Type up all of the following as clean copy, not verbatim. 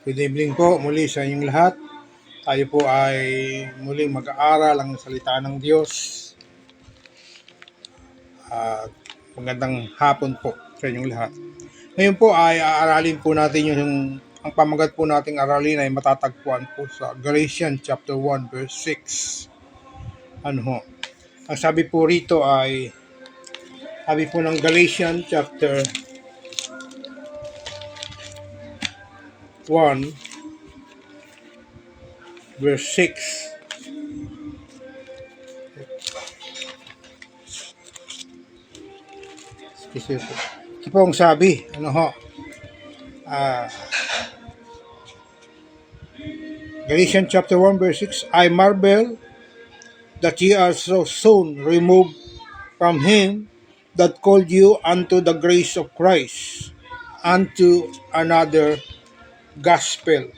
Good evening po muli sa inyong lahat. Tayo po ay muling mag-aaral ang salita ng Diyos. At magandang hapon po sa inyong lahat. Ngayon po ay aaralin po natin ang pamagat po nating aralin ay matatagpuan po sa Galatians chapter 1 verse 6. Ang sabi po rito ay, sabi po ng Galatians chapter 1 verse 6. Ito po ang sabi, Galatians chapter 1 verse 6, I marvel that ye are so soon removed from him that called you unto the grace of Christ, unto another gospel.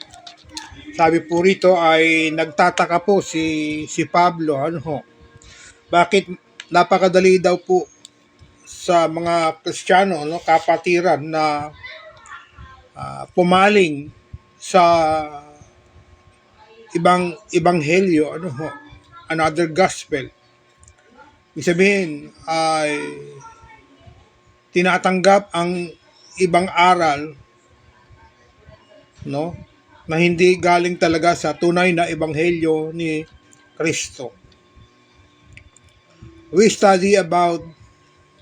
Sabi po rito ay nagtataka po si Pablo, bakit napakadali daw po sa mga Kristiyano, kapatiran na pumaling sa ibang ebanghelyo, another gospel. Ibig sabihin ay tinatanggap ang ibang aral, na hindi galing talaga sa tunay na ebanghelyo ni Kristo. We study about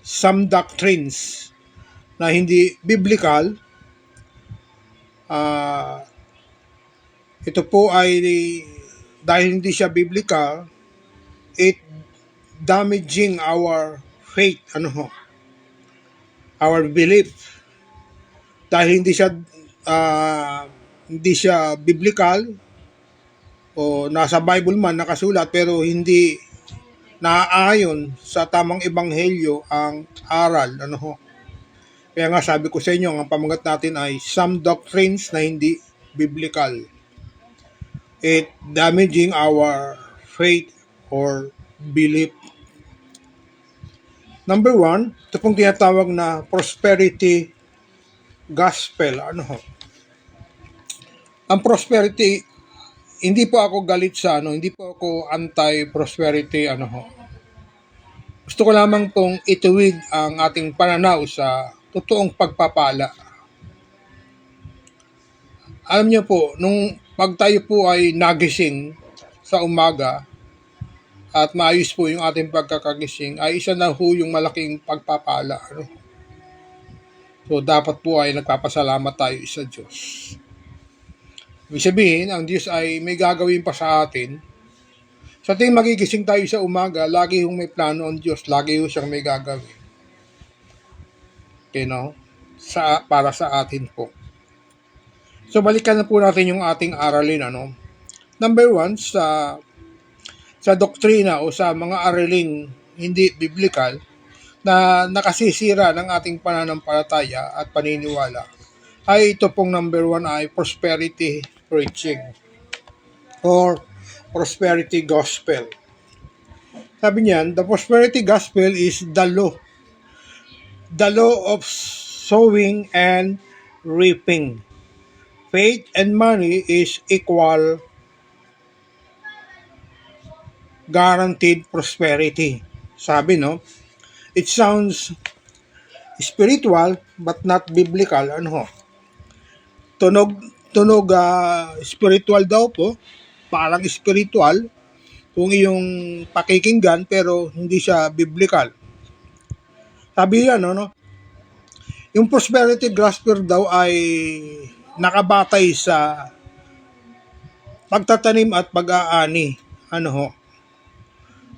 some doctrines na hindi biblical. Ito po ay dahil hindi siya biblical, it damaging our faith, our belief. Dahil hindi siya biblical o nasa Bible man nakasulat pero hindi naaayon sa tamang ebanghelyo ang aral, Kaya nga sabi ko sa inyo, ang pamagat natin ay some doctrines na hindi biblical. It damaging our faith or belief. Number 1, ito pong tinatawag na prosperity gospel. Ang prosperity, hindi po ako galit sa hindi po ako anti-prosperity, Gusto ko lamang pong ituwid ang ating pananaw sa totoong pagpapala. Alam niyo po, nung pag tayo po ay nagising sa umaga at maayos po yung ating pagkakagising, ay isa na po yung malaking pagpapala. So dapat po ay nagpapasalamat tayo sa Diyos. Ibig sabihin, ang Diyos ay may gagawin pa sa atin. Sa ating magigising tayo sa umaga, lagi yung may plano ang Diyos, lagi yung siyang may gagawin. Para sa atin po. So balikan na po natin yung ating aralin. Number 1, sa doktrina o sa mga araling hindi biblical na nakasisira ng ating pananampalataya at paniniwala, ay ito pong number 1 ay prosperity preaching or prosperity gospel. Sabi niyan, the prosperity gospel is the law of sowing and reaping. Faith and money is equal guaranteed prosperity. Sabi, it sounds spiritual but not biblical. Tunog spiritual daw po, parang spiritual kung iyong pakikinggan pero hindi siya biblical. Sabi yan, yung prosperity gospel daw ay nakabatay sa pagtatanim at pag-aani,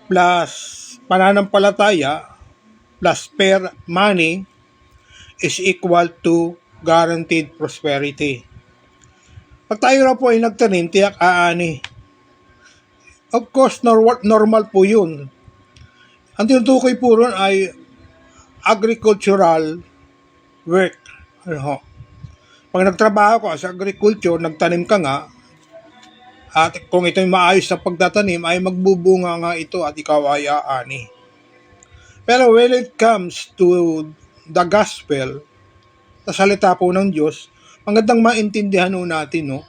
plus pananampalataya plus money is equal to guaranteed prosperity. Pag tayo na po ay nagtanim, tiyak aani. Of course, normal po yun. Ang tinutukoy po ron ay agricultural work. Pag nagtrabaho ka sa agriculture, nagtanim ka nga, at kung ito'y maayos sa pagtatanim, ay magbubunga nga ito at ikaw ay aani. Pero when it comes to the gospel, sa salita po ng Diyos, Magandang maintindihan ho natin, no?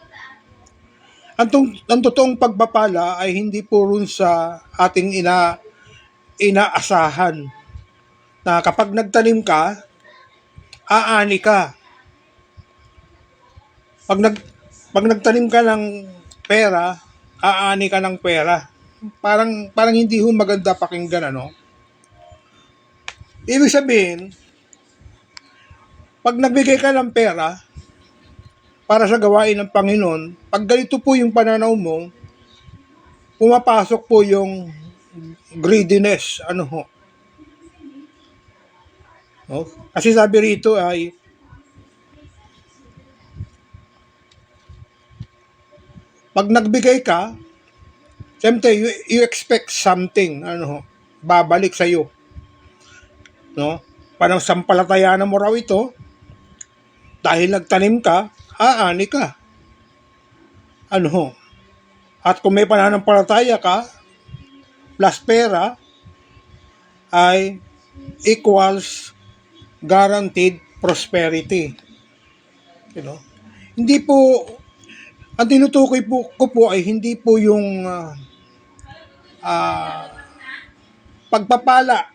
Ang totoong pagpapala ay hindi po rin sa ating inaasahan na kapag nagtanim ka, aani ka. Pag, nag, pag nagtanim ka ng pera, aani ka ng pera. Parang hindi ho maganda pakinggan, ano? Ibig sabihin, pag nagbigay ka ng pera para sa gawain ng Panginoon, pag ganito po yung pananaw mo, pumapasok po yung greediness, ano ho. No? Kasi sabi rito ay, pag nagbigay ka, siyempre you expect something, ano ho, babalik sa iyo. No? Parang sampalataya mo raw ito, dahil nagtanim ka, aani ka. Ano ho? At kung may pananampalataya ka, plus pera, ay equals guaranteed prosperity. You know? Hindi po, ang tinutukoy ko po ay hindi po yung pagpapala.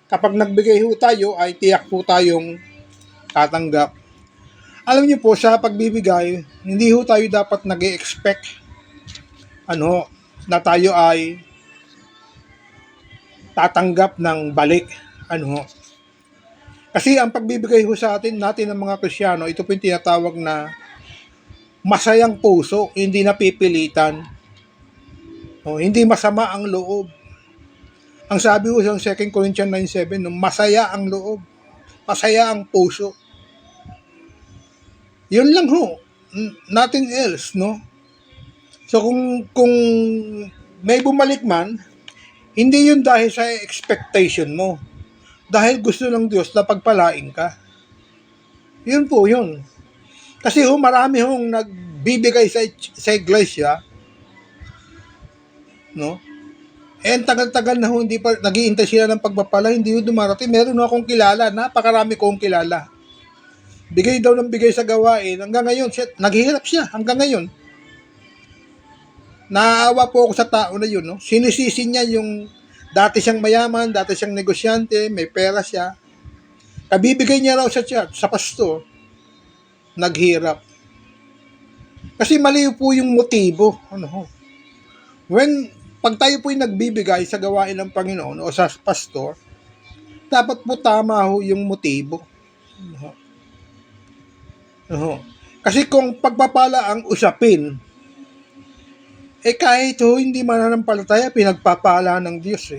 Kapag nagbigay ho tayo, ay tiyak po tayong tatanggap. Alam niyo po, sa pagbibigay, hindi ho tayo dapat nag-expect na tayo ay tatanggap ng balik. Kasi ang pagbibigay ho sa natin ng mga Kristiyano, ito po yung tinatawag na masayang puso, hindi napipilitan. Hindi masama ang loob. Ang sabi ho sa 2 Corinthians 9:7, masaya ang loob, masaya ang puso. Yun lang ho. Nothing else, no? So kung may bumalik man, hindi yun dahil sa expectation mo. Dahil gusto ng Diyos na pagpalain ka. Yun po yun. Kasi marami hong nagbibigay sa iglesia, no? Tagal-tagal na hindi pa nag-iintay sila ng pagpapala, hindi ho dumarating. Meron akong kilala, napakarami kong kilala. Bigay daw ng bigay sa gawain. Hanggang ngayon, naghihirap siya hanggang ngayon. Naawa po ako sa tao na yun. No? Sinisisi niya yung dati siyang mayaman, dati siyang negosyante, may pera siya. Kabibigay niya raw sa church, sa pastor, naghirap. Kasi mali po yung motibo. Pag tayo po yung nagbibigay sa gawain ng Panginoon o sa pastor, dapat po tama ho yung motibo. Kasi kung pagpapala ang usapin, kahit hindi mananampalataya, pinagpapala ng Diyos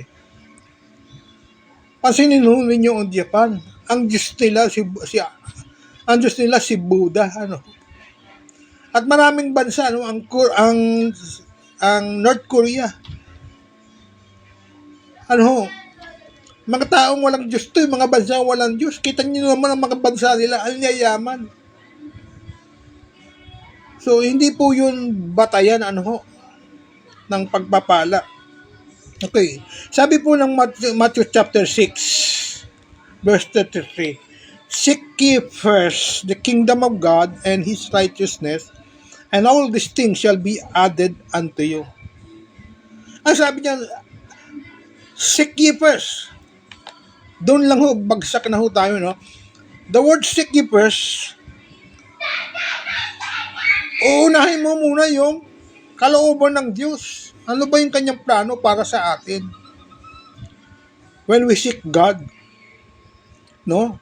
Pansinin ho ninyo ang Japan. Ang Diyos nila si Buddha, At maraming bansa, ang North Korea. Mga taong walang Diyos to, mga bansa walang Diyos. Kita niyo naman ang mga bansa nila, ang yayaman. So, hindi po yun batayan, ng pagpapala. Okay. Sabi po ng Matthew chapter 6, verse 33, seek ye first the kingdom of God and His righteousness, and all these things shall be added unto you. Ang sabi niya, seek ye first. Doon lang ho, bagsak na ho tayo, no? The word seek ye first, uunahin mo muna yung kalooban ng Diyos. Ano ba yung kanyang plano para sa atin? When we seek God, no?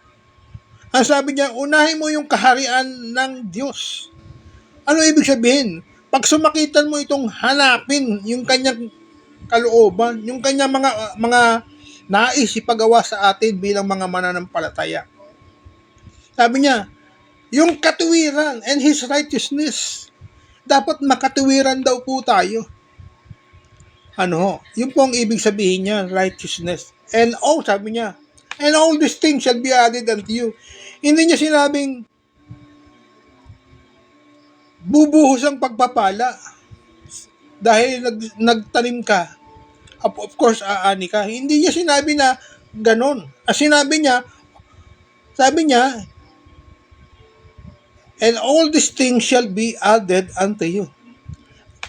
Ang sabi niya, unahin mo yung kaharian ng Diyos. Ano ibig sabihin? Pag sumakitan mo itong hanapin yung kanyang kalooban, yung kanyang mga nais ipagawa sa atin bilang mga mananampalataya. Sabi niya, yung katuwiran and His righteousness. Dapat makatuwiran daw po tayo. Yun po ang ibig sabihin niya, righteousness. And sabi niya, and all these things shall be added unto you. Hindi niya sinabing bubuhos ang pagpapala dahil nagtanim ka. Of course, aani ka. Hindi niya sinabi na ganon. Sabi niya, And all these things shall be added unto you.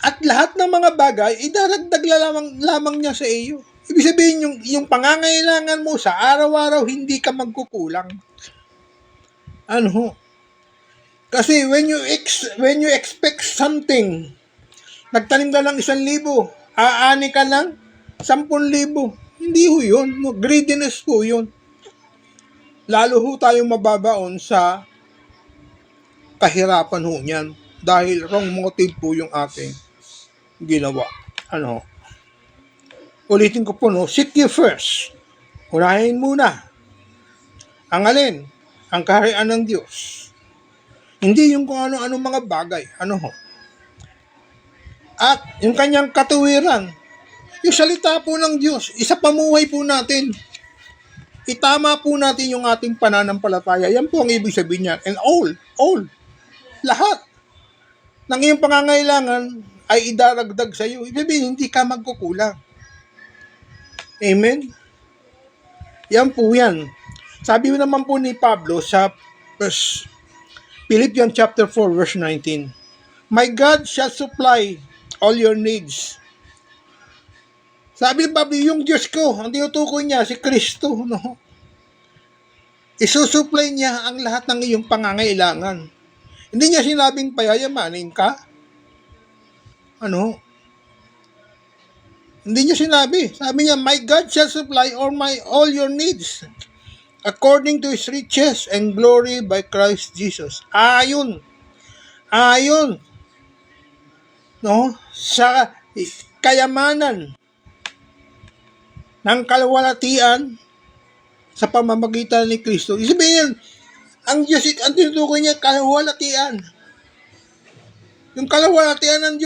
At lahat ng mga bagay, idaragdag lamang niya sa iyo. Ibig sabihin, yung pangangailangan mo sa araw-araw, hindi ka magkukulang. Ano? Kasi when you expect something, nagtanim ka lang 1,000, aani ka lang 10,000. Hindi ho yun. No, greediness po yun. Lalo ho tayong mababaon sa kahirapan ho niyan. Dahil wrong motive po yung ating ginawa. Ano? Ulitin ko po, no? Seek you first. Unahin muna. Ang alin? Ang kaharian ng Diyos. Hindi yung kung ano-ano mga bagay. Ano ho? At yung kanyang katuwiran. Yung salita po ng Diyos. Isa pamuhay po natin. Itama po natin yung ating pananampalataya. Yan po ang ibig sabihin niya. And all. Lahat ng iyong pangangailangan ay idaragdag sa iyo. Ibig sabihin, hindi ka magkukulang. Amen? Yan po yan. Sabi mo naman po ni Pablo sa Philippians chapter 4 verse 19. My God shall supply all your needs. Sabi ni Pablo, yung Diyos ko, ang tinutukoy niya, si Kristo, no? Isusupply niya ang lahat ng iyong pangangailangan. Hindi niya sinabing payayamanin ka. Ano? Hindi niya sinabi. Sabi niya, my God shall supply all your needs according to His riches and glory by Christ Jesus. Ayon. No? Sa kayamanan ng kalwalatian sa pamamagitan ni Kristo. Isabihin, ang Diyos, ang tinutukoy niya, kalwalatian. Yung kalwalatian ng Diyos,